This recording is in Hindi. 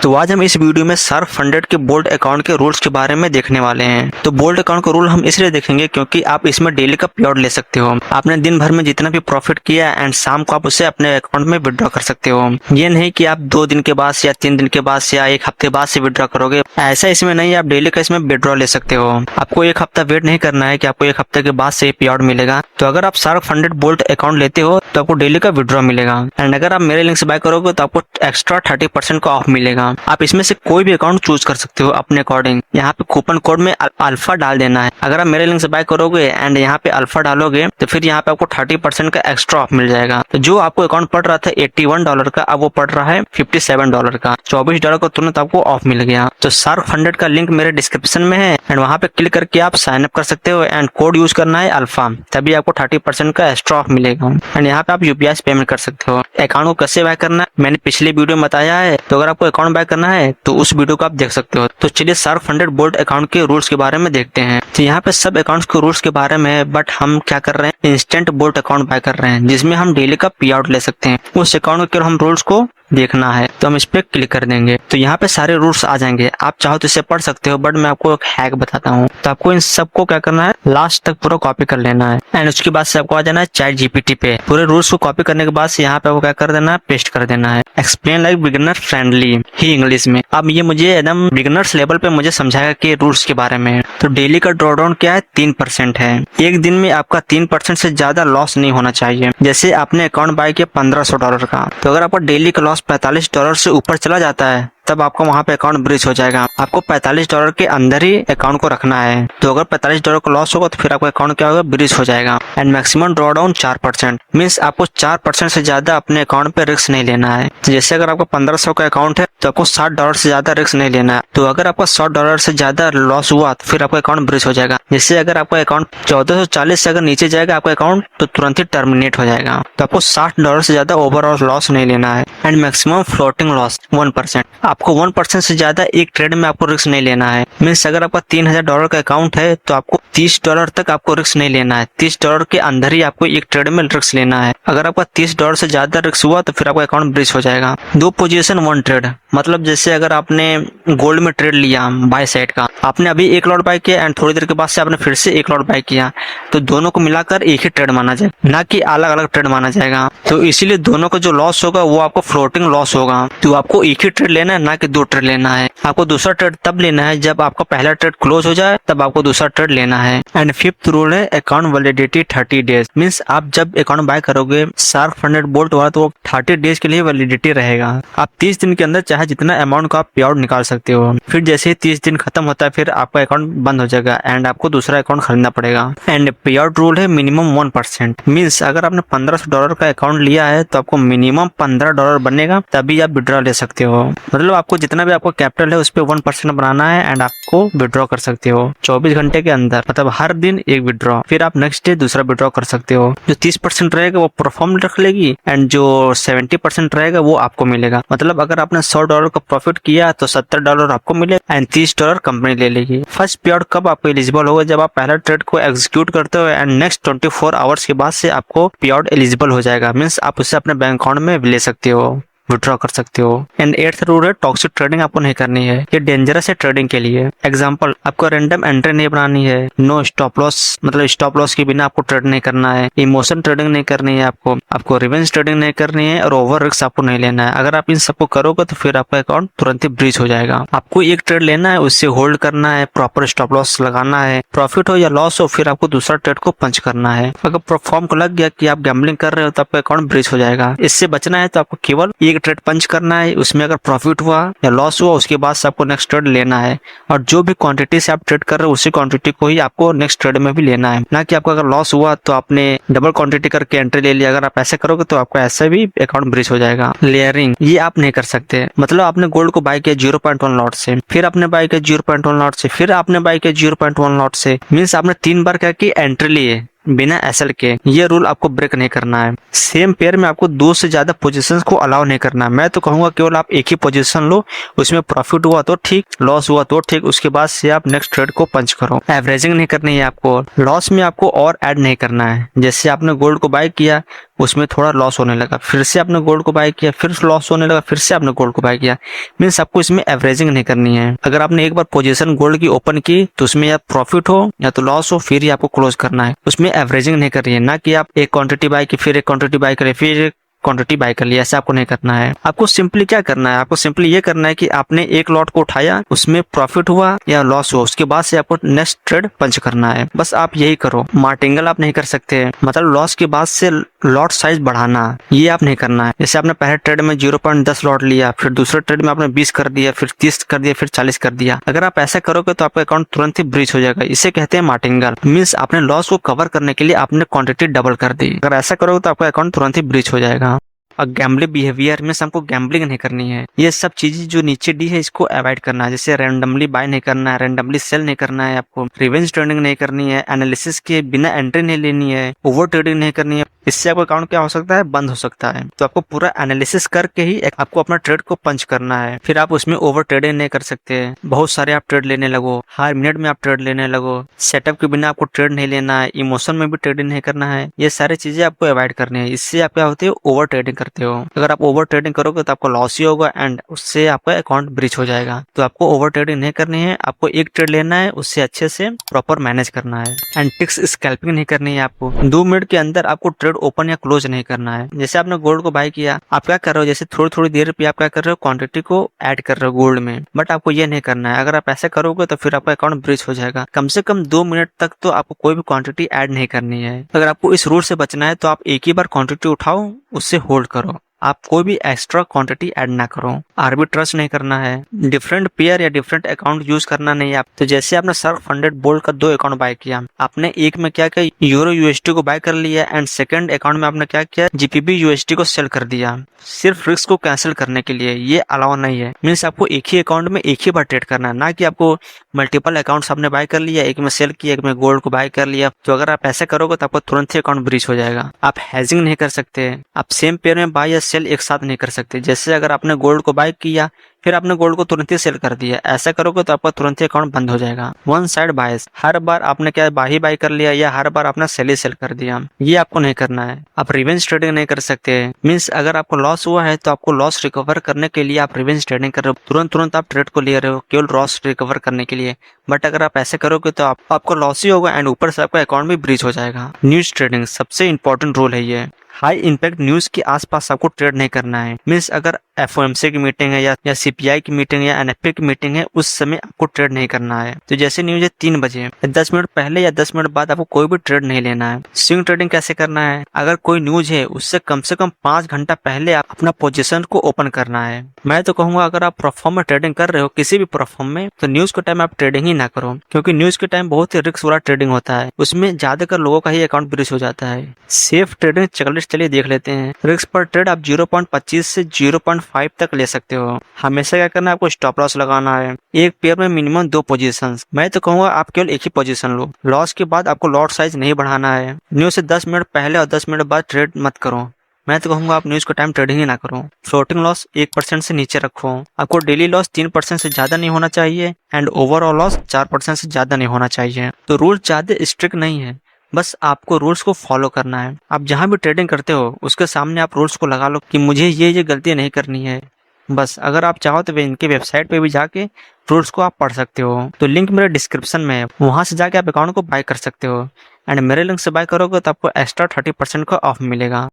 तो आज हम इस वीडियो में सर्फ फंडेड के बोल्ट अकाउंट के रूल्स के बारे में देखने वाले हैं। तो बोल्ट अकाउंट का रूल हम इसलिए देखेंगे क्योंकि आप इसमें डेली का पेआउट ले सकते हो। आपने दिन भर में जितना भी प्रॉफिट किया एंड शाम को आप उसे अपने अकाउंट में विड्रॉ कर सकते हो। ये नहीं कि आप 2 दिन के बाद या 3 दिन के बाद या 1 हफ्ते बाद से विड्रॉ करोगे, ऐसा इसमें नहीं। आप डेली का इसमें विड्रॉ ले सकते हो। आपको 1 हफ्ता वेट नहीं करना है कि आपको 1 हफ्ते के बाद से पेआउट मिलेगा। तो अगर आप सर्फ फंडेड बोल्ट अकाउंट लेते हो तो आपको डेली का विड्रॉ मिलेगा। एंड अगर आप मेरे लिंक से बाय करोगे तो आपको एक्स्ट्रा 30% का ऑफ मिलेगा। आप इसमें से कोई भी अकाउंट चूज कर सकते हो अपने अकॉर्डिंग। यहाँ पे कूपन कोड में अल्फा डाल देना है। अगर आप मेरे लिंक से बाय करोगे एंड यहाँ पे अल्फा डालोगे तो फिर यहाँ पे आपको 30% का एक्स्ट्रा ऑफ मिल जाएगा। तो जो आपको अकाउंट पड़ रहा था $81 का, अब वो पड़ रहा है $57 का। $24 का तुरंत आपको ऑफ मिल गया। तो सर्फ फंडेड का लिंक मेरे डिस्क्रिप्शन में है एंड वहाँ पे क्लिक करके आप साइन अप कर सकते हो एंड कोड यूज करना है अल्फा, तभी आपको 30% का एक्स्ट्रा ऑफ मिलेगा। एंड यहाँ पे आप यूपीआई से पेमेंट कर सकते हो। अकाउंट को कैसे बाय करना है मैंने पिछले वीडियो में बताया है, तो अगर आपको अकाउंट बाय करना है तो उस वीडियो को आप देख सकते हो। तो चलिए सर्फ फंडेड बोल्ट अकाउंट के रूल्स के बारे में देखते हैं। तो यहाँ पे सब अकाउंट्स के रूल्स के बारे में है, बट हम क्या कर रहे हैं, इंस्टेंट बोल्ट अकाउंट बाय कर रहे हैं जिसमें हम डेली का पे आउट ले सकते हैं। उस अकाउंट के हम रूल्स को देखना है तो हम इस पे क्लिक कर देंगे तो यहाँ पे सारे रूल्स आ जाएंगे। आप चाहो तो इसे पढ़ सकते हो, बट मैं आपको एक हैक बताता हूँ। तो आपको इन सबको क्या करना है, लास्ट तक पूरा कॉपी कर लेना है एंड उसके बाद से आपको आ जाना है चैट जीपीटी पे। पूरे रूल्स को कॉपी करने के बाद से यहाँ पे आपको क्या कर देना है, पेस्ट कर देना है। एक्सप्लेन लाइक बिगिनर फ्रेंडली ही इंग्लिश में। अब ये मुझे एकदम बिगिनर्स लेवल पे मुझे समझाएगा कि रूल्स के बारे में। तो डेली का ड्रॉडाउन क्या है, 3% है। एक दिन में आपका 3% से ज्यादा लॉस नहीं होना चाहिए। जैसे आपने अकाउंट बाय किया $1500 का, तो अगर आपका डेली का लॉस $45 से ऊपर चला जाता है तब आपका वहां पे अकाउंट ब्रीच हो जाएगा। आपको $45 के अंदर ही अकाउंट को रखना है। तो अगर $45 का लॉस होगा तो फिर आपका अकाउंट क्या होगा, ब्रीच हो जाएगा। एंड मैक्सिमम ड्रॉडाउन 4%, मीन्स आपको 4% से ज्यादा अपने अकाउंट पे रिस्क नहीं लेना है। जैसे अगर आपका 1500 का अकाउंट है तो आपको $60 से ज्यादा रिस्क नहीं लेना है। तो अगर आपका $100 से ज्यादा लॉस हुआ तो फिर आपका अकाउंट ब्रीच हो जाएगा। जैसे अगर आपका अकाउंट 1440 से अगर नीचे जाएगा आपका अकाउंट तो तुरंत ही टर्मिनेट हो जाएगा। तो आपको $60 से ज्यादा ओवरऑल लॉस नहीं लेना है। And maximum floating loss 1%। आपको 1% से ज्यादा एक ट्रेड में आपको रिस्क नहीं लेना है। मीन्स अगर आपका $3000 का अकाउंट है तो आपको $30 तक आपको रिस्क नहीं लेना है। $30 के अंदर ही आपको एक ट्रेड में रिस्क लेना है। अगर आपका $30 से ज्यादा रिस्क हुआ तो फिर आपका अकाउंट ब्रीच हो जाएगा। 2 पोजीशन 1 ट्रेड, मतलब जैसे अगर आपने गोल्ड में ट्रेड लिया बाय साइड का, आपने अभी 1 लॉट बाय किया एंड थोड़ी देर के बाद से आपने फिर से 1 लॉट बाय किया, तो दोनों को मिलाकर एक ही ट्रेड माना जाएगा, ना कि अलग अलग ट्रेड माना जाएगा। तो इसीलिए दोनों का जो लॉस होगा वो आपको फ्लोटिंग लॉस होगा। तो आपको एक ही ट्रेड लेना है, ना कि 2 ट्रेड लेना है। आपको दूसरा ट्रेड तब लेना है जब आपका पहला ट्रेड क्लोज हो जाए, तब आपको दूसरा ट्रेड लेना है। एंड 5th रूल है अकाउंट वैलिडिटी 30 डेज। मीन्स आप जब अकाउंट बाय करोगे सर्फ फंडेड बोल्ट वाला तो 30 डेज के लिए वैलिडिटी रहेगा। आप 30 दिन के अंदर चाहे जितना अमाउंट का आप पे आउट निकाल सकते हो। फिर जैसे ही 30 दिन खत्म होता है फिर आपका अकाउंट बंद हो जाएगा एंड आपको दूसरा अकाउंट खरीदना पड़ेगा। एंड पे आउट रूल है मिनिमम 1%। मीन्स अगर आपने $1500 का अकाउंट लिया है तो आपको मिनिमम $15 बनेगा तभी आप विड्रॉ ले सकते हो। मतलब आपको जितना भी आपको कैपिटल है उस पे 1% बनाना है एंड आपको विड्रॉ कर सकते हो 24 घंटे के अंदर। मतलब हर दिन एक विड्रॉ, फिर आप नेक्स्ट डे दूसरा विड्रॉ कर सकते हो। जो 30% रहेगा वो परफॉर्म रख लेगी एंड जो 70% रहेगा वो आपको मिलेगा। मतलब अगर आपने $100 का प्रॉफिट किया तो $70 आपको मिलेगा एंड $30 कंपनी ले लेगी। फर्स्ट पे आउट कब आपको एलिजिबल होगा, जब आप पहला ट्रेड को एग्जीक्यूट करते हो एंड नेक्स्ट 24 आवर्स के बाद से आपको पे आउट एलिजिबल हो जाएगा। मीन्स आप उसे अपने बैंक अकाउंट में ले सकते हो, विड्रॉ कर सकते हो। एंड 8th रूल है टॉक्सिक ट्रेडिंग आपको नहीं करनी है। ये डेंजरस है ट्रेडिंग के लिए। एग्जांपल, आपको रैंडम एंट्री नहीं बनानी है। नो स्टॉप लॉस, मतलब स्टॉप लॉस के बिना आपको ट्रेड नहीं करना है। इमोशन ट्रेडिंग नहीं करनी है आपको रिवेंज ट्रेडिंग नहीं करनी है और ओवर रिस्क आपको नहीं लेना है। अगर आप इन सबको करोगे तो फिर आपका अकाउंट तुरंत ही ब्रीच हो जाएगा। आपको एक ट्रेड लेना है, उससे होल्ड करना है, प्रॉपर स्टॉप लॉस लगाना है। प्रॉफिट हो या लॉस हो फिर आपको दूसरा ट्रेड को पंच करना है। अगर परफॉर्म को लग गया कि आप गैम्बलिंग कर रहे हो तो आपका अकाउंट ब्रीच हो जाएगा। इससे बचना है तो आपको केवल एक ट्रेड पंच करना है, उसमें अगर प्रॉफिट हुआ या लॉस हुआ उसके बाद से आपको नेक्स्ट ट्रेड लेना है। और जो भी क्वांटिटी से आप ट्रेड कर रहे हो उसी क्वांटिटी को ही आपको नेक्स्ट ट्रेड में भी लेना है, ना कि आपको अगर लॉस हुआ तो आपने डबल क्वांटिटी करके एंट्री ले लिया। अगर आप ऐसे करोगे तो आपको ऐसे भी अकाउंट ब्रीच हो जाएगा। लेयरिंग ये आप नहीं कर सकते। मतलब आपने गोल्ड को बाय किया 0.1 लॉट से, फिर आपने बाय किया 0.1 लॉट से, फिर आपने बाय किया 0.1 लॉट से। मीन्स आपने 3 बार क्या की एंट्री लिए बिना एसएल के, ये रूल आपको ब्रेक नहीं करना है। सेम पेयर में आपको 2 से ज्यादा पोजीशंस को अलाउ नहीं करना है। मैं तो कहूंगा केवल आप एक ही पोजीशन लो, उसमें प्रॉफिट हुआ तो ठीक, लॉस हुआ तो ठीक, उसके बाद से आप नेक्स्ट ट्रेड को पंच करो। एवरेजिंग नहीं करनी है आपको, लॉस में आपको और ऐड नहीं करना है। जैसे आपने गोल्ड को बाय किया, उसमें थोड़ा लॉस होने लगा, फिर से आपने गोल्ड को बाय किया, फिर लॉस होने लगा, फिर से आपने गोल्ड को बाय किया, मीन्स आपको इसमें एवरेजिंग नहीं करनी है। अगर आपने एक बार पोजीशन गोल्ड की ओपन की तो उसमें या प्रॉफिट हो या तो लॉस हो, फिर ही आपको क्लोज करना है। उसमें एवरेजिंग नहीं करनी है, ना कि आप एक क्वांटिटी बाय की, फिर एक क्वांटिटी बाय करें, फिर एक क्वांटिटी बाय कर लिया, ऐसा आपको नहीं करना है। आपको सिंपली क्या करना है, आपको सिंपली ये करना है कि आपने एक लॉट को उठाया, उसमें प्रॉफिट हुआ या लॉस हुआ, उसके बाद से आपको नेक्स्ट ट्रेड पंच करना है। बस आप यही करो। मार्टिंगल आप नहीं कर सकते, मतलब लॉस के बाद से लॉट साइज बढ़ाना, ये आप नहीं करना है। जैसे आपने पहले ट्रेड में 0.10 लॉट लिया, फिर दूसरे ट्रेड में आपने 20 कर दिया, फिर 30 कर दिया, फिर 40 कर दिया। अगर आप ऐसा करोगे तो आपका अकाउंट तुरंत ही ब्रीच हो जाएगा। इसे कहते हैं मार्टिंगल, मीन्स आपने लॉस को कवर करने के लिए आपने क्वांटिटी डबल कर दी। अगर ऐसा करोगे तो आपका अकाउंट तुरंत ही ब्रीच हो जाएगा। और गैम्बलिंग बिहेवियर में हमको गैम्बलिंग नहीं करनी है। ये सब चीजें जो नीचे दी है इसको अवॉइड करना है। जैसे रैंडमली बाय नहीं करना है, रैंडमली सेल नहीं करना है, आपको रिवेंज ट्रेडिंग नहीं करनी है, एनालिसिस के बिना एंट्री नहीं लेनी है, ओवर ट्रेडिंग नहीं करनी है। इससे आपका अकाउंट क्या हो सकता है, बंद हो सकता है। तो आपको पूरा एनालिसिस करके ही आपको अपना ट्रेड को पंच करना है। फिर आप उसमें ओवर ट्रेडिंग नहीं कर सकते। बहुत सारे आप ट्रेड लेने लगो, हर मिनट में आप ट्रेड लेने लगो, सेटअप के बिना आपको ट्रेड नहीं लेना है, इमोशन में भी ट्रेडिंग नहीं करना है। ये सारी चीजें आपको अवॉइड करनी है। इससे आप क्या होते हो, ओवर ट्रेडिंग करते हो। अगर आप ओवर ट्रेडिंग करोगे तो आपको लॉस ही होगा एंड उससे आपका अकाउंट ब्रीच हो जाएगा। तो आपको ओवर ट्रेडिंग नहीं करनी है, आपको एक ट्रेड लेना है, उससे अच्छे से प्रॉपर मैनेज करना है। एंड टिक्स स्कैल्पिंग नहीं करनी है आपको। 2 मिनट के अंदर आपको ट्रेड ओपन या क्लोज नहीं करना है। जैसे आपने गोल्ड को बाय किया, आप क्या कर रहे हो, जैसे थोड़ी थोड़ी देर पे आप क्या कर रहे हो, क्वांटिटी को ऐड कर रहे हो गोल्ड में, बट आपको ये नहीं करना है। अगर आप ऐसा करोगे तो फिर आपका अकाउंट ब्रीच हो जाएगा। कम से कम 2 मिनट तक तो आपको कोई भी क्वांटिटी ऐड नहीं करनी है। अगर आपको इस रूल से बचना है तो आप एक ही बार क्वांटिटी उठाओ, उससे होल्ड करो, आप कोई भी एक्स्ट्रा क्वांटिटी ऐड ना करो। आर्बिट्रेज नहीं करना है, डिफरेंट पेयर या डिफरेंट अकाउंट यूज करना नहीं है। आप तो जैसे आपने सर्फ फंडेड बोल्ड का 2 अकाउंट बाय किया, आपने एक में क्या किया, यूरो यूएसडी को बाय कर लिया एंड सेकंड अकाउंट में आपने क्या किया, जीपीबी यूएसडी को सेल कर दिया, सिर्फ रिस्क को कैंसिल करने के लिए। ये अलाउ नहीं है। मीन्स आपको एक ही अकाउंट में एक ही बार ट्रेड करना है, ना कि आपको मल्टीपल अकाउंट्स आपने बाय कर लिया, एक में सेल किया, एक में गोल्ड को बाय कर लिया। तो अगर आप ऐसा करोगे तो आपको तुरंत ही अकाउंट ब्रीच हो जाएगा। आप हेजिंग नहीं कर सकते, आप सेम पेयर में बाय या सेल एक साथ नहीं कर सकते। जैसे अगर आपने गोल्ड को बाय किया, फिर आपने गोल्ड को तुरंत ही सेल कर दिया, ऐसा करोगे तो आपका तुरंत ही अकाउंट बंद हो जाएगा। वन साइड बायस, हर बार आपने क्या बाय कर लिया या हर बार आपने सेल ही सेल कर दिया, ये आपको नहीं करना है। आप रिवेंज ट्रेडिंग नहीं कर सकते। मीन्स अगर आपको लॉस हुआ है तो आपको लॉस रिकवर करने के लिए आप रिवेंज ट्रेडिंग कर रहे हो, तुरंत आप ट्रेड को ले रहे हो केवल लॉस रिकवर करने के लिए। बट अगर आप ऐसे करोगे तो आपको लॉस ही होगा एंड ऊपर से आपका अकाउंट भी ब्रीच हो जाएगा। न्यूज ट्रेडिंग सबसे इंपॉर्टेंट रोल है ये। हाई इम्पैक्ट न्यूज के आसपास आपको ट्रेड नहीं करना है। मीन्स अगर एफओएमसी की मीटिंग है या सीपीआई की मीटिंग या एनएफपी की मीटिंग है, उस समय आपको ट्रेड नहीं करना है। तो जैसे न्यूज है 3 बजे, 10 मिनट पहले या 10 मिनट बाद आपको कोई भी ट्रेड नहीं लेना है। स्विंग ट्रेडिंग कैसे करना है, अगर कोई न्यूज है उससे कम से कम 5 घंटा पहले आप अपना पोजीशन को ओपन करना है। मैं तो कहूंगा अगर आप प्रोफॉर्म में ट्रेडिंग कर रहे हो, किसी भी प्रोफॉर्म में, तो न्यूज के टाइम आप ट्रेडिंग ही ना करो, क्योंकि न्यूज के टाइम बहुत ही रिस्क वाला ट्रेडिंग होता है। उसमें ज्यादातर लोगों का ही अकाउंट ब्रीच हो जाता है। सेफ ट्रेडिंग चेकलिस्ट चलिए देख लेते हैं। रिस्क पर ट्रेड आप 0.25 से 0.5 तक ले सकते हो। हमेशा क्या करना है, आपको स्टॉप लॉस लगाना है। एक पेयर में मिनिमम 2 पोजीशंस। मैं तो कहूंगा आप केवल एक ही पोजीशन लो। लॉस के बाद आपको लॉट साइज नहीं बढ़ाना है। न्यूज से 10 मिनट पहले और 10 मिनट बाद ट्रेड मत करो। मैं तो कहूंगा आप न्यूज के टाइम ट्रेडिंग ही ना करो। फ्लोटिंग लॉस 1% से नीचे रखो। आपको डेली लॉस 3% से ज्यादा नहीं होना चाहिए एंड ओवरऑल लॉस 4% से ज्यादा नहीं होना चाहिए। तो रूल ज्यादा स्ट्रिक्ट नहीं है, बस आपको रूल्स को फॉलो करना है। आप जहां भी ट्रेडिंग करते हो उसके सामने आप रूल्स को लगा लो कि मुझे ये गलती नहीं करनी है। बस अगर आप चाहो तो इनके वेबसाइट पे भी जाके रूल्स को आप पढ़ सकते हो। तो लिंक मेरे डिस्क्रिप्शन में है, वहां से जाके आप अकाउंट को बाय कर सकते हो एंड मेरे लिंक से बाय करोगे तो आपको एक्स्ट्रा 30% का ऑफ मिलेगा।